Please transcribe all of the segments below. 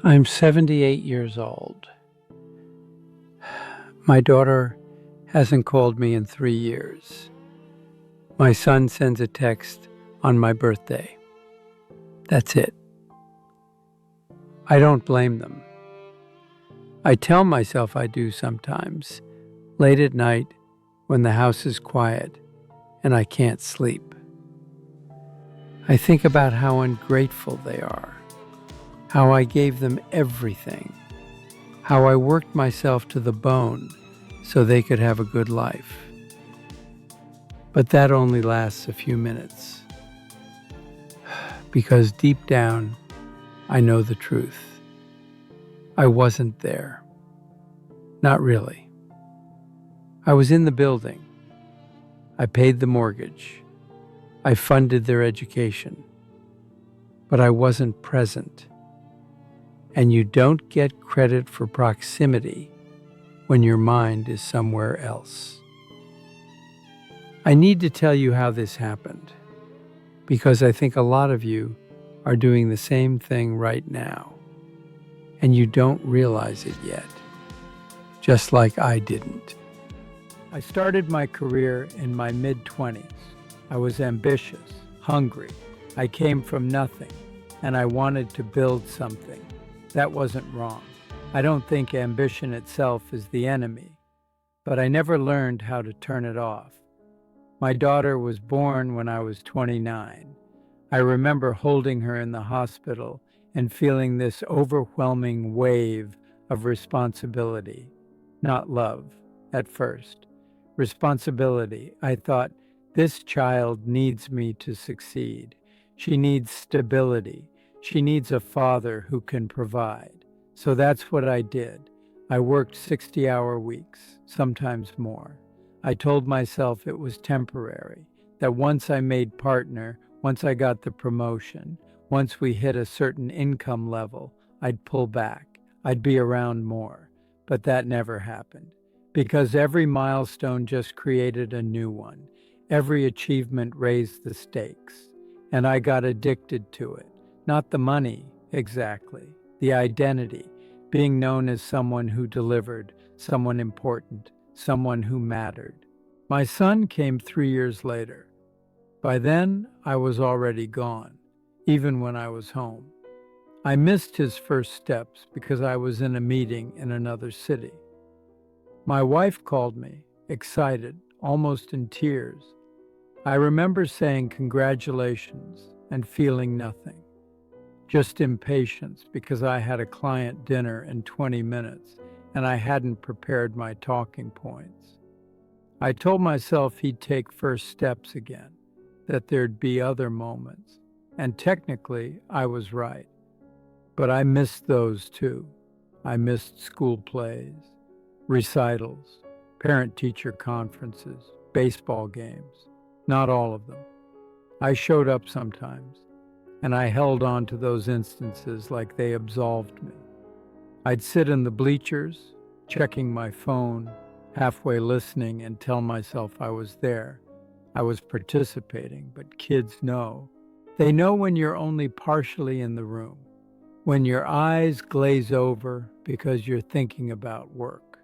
I'm 78 years old. My daughter hasn't called me in 3 years. My son sends a text on my birthday. That's it. I don't blame them. I tell myself I do sometimes, late at night when the house is quiet and I can't sleep. I think about how ungrateful they are, how I gave them everything, how I worked myself to the bone so they could have a good life. But that only lasts a few minutes, because deep down, I know the truth. I wasn't there. Not really. I was in the building. I paid the mortgage. I funded their education. But I wasn't present. And you don't get credit for proximity when your mind is somewhere else. I need to tell you how this happened, because I think a lot of you are doing the same thing right now, and you don't realize it yet, just like I didn't. I started my career in my mid-20s. I was ambitious, hungry. I came from nothing, and I wanted to build something. That wasn't wrong. I don't think ambition itself is the enemy, but I never learned how to turn it off. My daughter was born when I was 29. I remember holding her in the hospital and feeling this overwhelming wave of responsibility, not love, at first. Responsibility. I thought, this child needs me to succeed. She needs stability. She needs a father who can provide. So that's what I did. I worked 60-hour weeks, sometimes more. I told myself it was temporary, that once I made partner, once I got the promotion, once we hit a certain income level, I'd pull back. I'd be around more. But that never happened, because every milestone just created a new one. Every achievement raised the stakes, and I got addicted to it. Not the money, exactly. The identity, being known as someone who delivered, someone important, someone who mattered. My son came 3 years later. By then, I was already gone, even when I was home. I missed his first steps because I was in a meeting in another city. My wife called me, excited, almost in tears. I remember saying congratulations and feeling nothing, just impatience because I had a client dinner in 20 minutes and I hadn't prepared my talking points. I told myself he'd take first steps again, that there'd be other moments, and technically I was right. But I missed those too. I missed school plays, recitals, parent-teacher conferences, baseball games. Not all of them. I showed up sometimes, and I held on to those instances like they absolved me. I'd sit in the bleachers, checking my phone, halfway listening, and tell myself I was there. I was participating, but kids know. They know when you're only partially in the room, when your eyes glaze over because you're thinking about work,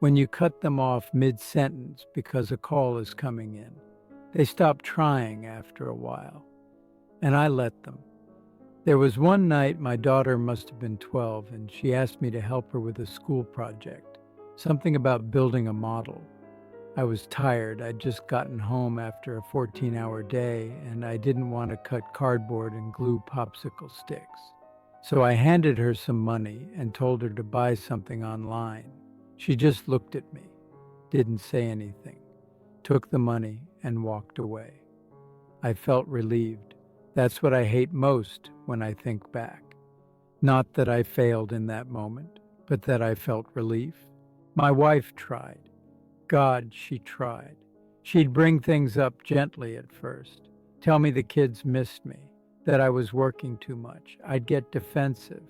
when you cut them off mid-sentence because a call is coming in. They stop trying after a while, and I let them. There was one night my daughter must have been 12, and she asked me to help her with a school project, something about building a model. I was tired. I'd just gotten home after a 14-hour day, and I didn't want to cut cardboard and glue popsicle sticks. So I handed her some money and told her to buy something online. She just looked at me, didn't say anything, took the money and walked away. I felt relieved. That's what I hate most when I think back. Not that I failed in that moment, but that I felt relief. My wife tried. God, she tried. She'd bring things up gently at first, tell me the kids missed me, that I was working too much. I'd get defensive.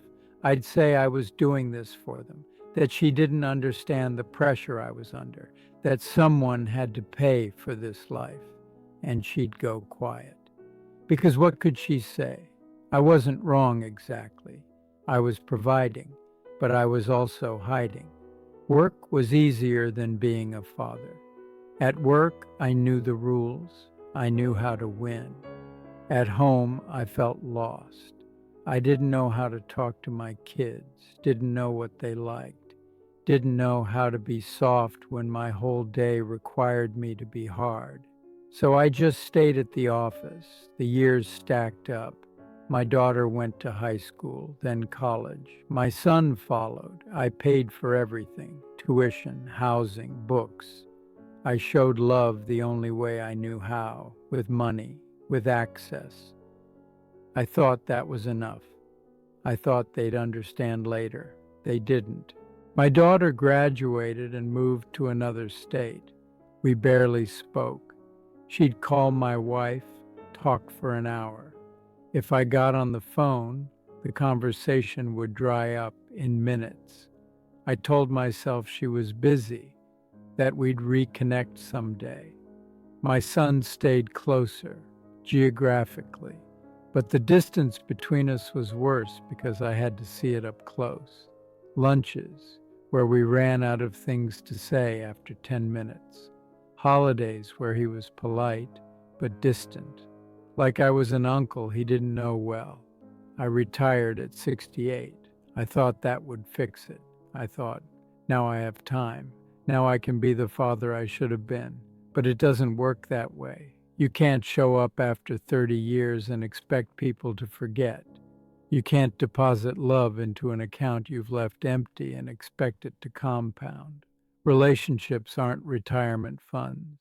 I'd say I was doing this for them, that she didn't understand the pressure I was under, that someone had to pay for this life, and she'd go quiet. Because what could she say? I wasn't wrong exactly. I was providing, but I was also hiding. Work was easier than being a father. At work, I knew the rules. I knew how to win. At home, I felt lost. I didn't know how to talk to my kids, didn't know what they liked, didn't know how to be soft when my whole day required me to be hard. So I just stayed at the office. The years stacked up. My daughter went to high school, then college. My son followed. I paid for everything: tuition, housing, books. I showed love the only way I knew how, with money, with access. I thought that was enough. I thought they'd understand later. They didn't. My daughter graduated and moved to another state. We barely spoke. She'd call my wife, talk for an hour. If I got on the phone, the conversation would dry up in minutes. I told myself she was busy, that we'd reconnect someday. My son stayed closer, geographically, but the distance between us was worse because I had to see it up close. Lunches, where we ran out of things to say after 10 minutes. Holidays where he was polite but distant, like I was an uncle he didn't know well. I retired at 68. I thought that would fix it. I thought, now I have time. Now I can be the father I should have been. But it doesn't work that way. You can't show up after 30 years and expect people to forget. You can't deposit love into an account you've left empty and expect it to compound. Relationships aren't retirement funds.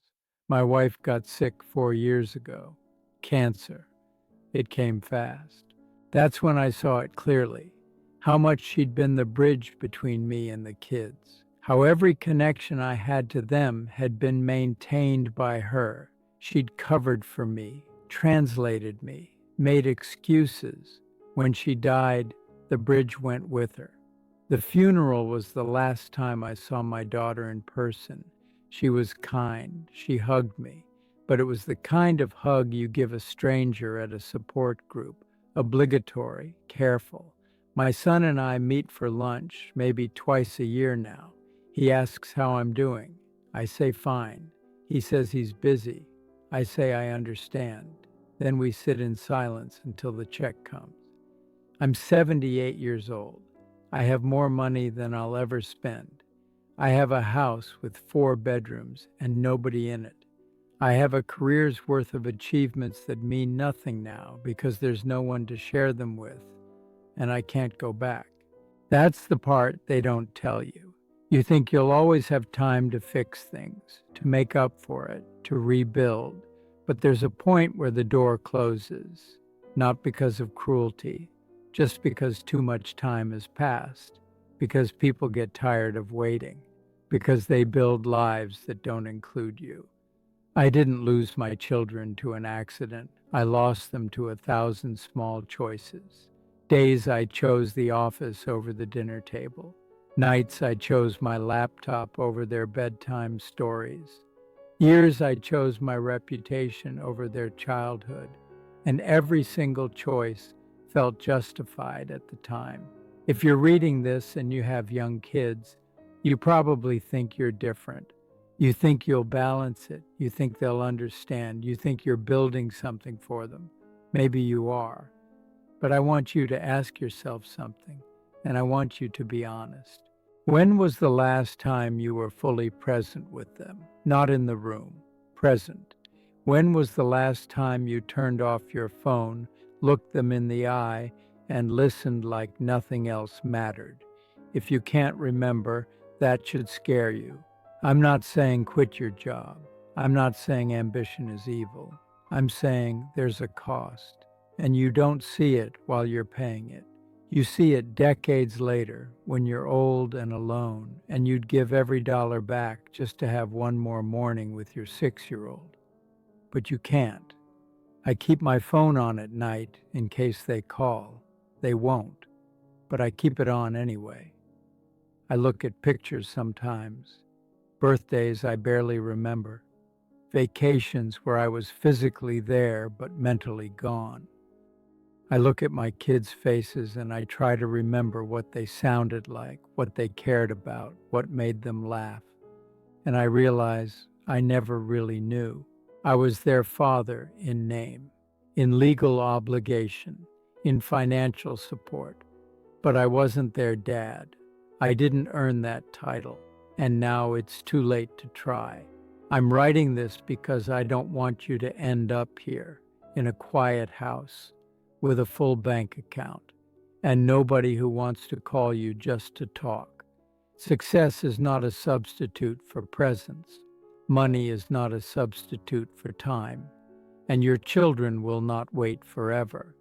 My wife got sick 4 years ago. Cancer. It came fast. That's when I saw it clearly. How much she'd been the bridge between me and the kids. How every connection I had to them had been maintained by her. She'd covered for me, translated me, made excuses. When she died, the bridge went with her. The funeral was the last time I saw my daughter in person. She was kind. She hugged me. But it was the kind of hug you give a stranger at a support group. Obligatory, careful. My son and I meet for lunch, maybe twice a year now. He asks how I'm doing. I say fine. He says he's busy. I say I understand. Then we sit in silence until the check comes. I'm 78 years old. I have more money than I'll ever spend. I have a house with 4 bedrooms and nobody in it. I have a career's worth of achievements that mean nothing now because there's no one to share them with, and I can't go back. That's the part they don't tell you. You think you'll always have time to fix things, to make up for it, to rebuild, but there's a point where the door closes, not because of cruelty, just because too much time has passed, because people get tired of waiting, because they build lives that don't include you. I didn't lose my children to an accident. I lost them to 1,000 small choices. Days I chose the office over the dinner table. Nights I chose my laptop over their bedtime stories. Years I chose my reputation over their childhood. And every single choice felt justified at the time. If you're reading this and you have young kids, you probably think you're different. You think you'll balance it. You think they'll understand. You think you're building something for them. Maybe you are. But I want you to ask yourself something, and I want you to be honest. When was the last time you were fully present with them? Not in the room, present. When was the last time you turned off your phone, looked them in the eye, and listened like nothing else mattered? If you can't remember, that should scare you. I'm not saying quit your job. I'm not saying ambition is evil. I'm saying there's a cost, and you don't see it while you're paying it. You see it decades later when you're old and alone, and you'd give every dollar back just to have one more morning with your 6-year-old. But you can't. I keep my phone on at night in case they call. They won't, but I keep it on anyway. I look at pictures sometimes. Birthdays I barely remember. Vacations where I was physically there but mentally gone. I look at my kids' faces and I try to remember what they sounded like, what they cared about, what made them laugh. And I realize I never really knew. I was their father in name, in legal obligation, in financial support, but I wasn't their dad. I didn't earn that title, and now it's too late to try. I'm writing this because I don't want you to end up here in a quiet house with a full bank account and nobody who wants to call you just to talk. Success is not a substitute for presence. Money is not a substitute for time, and your children will not wait forever.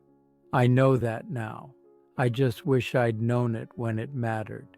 I know that now. I just wish I'd known it when it mattered.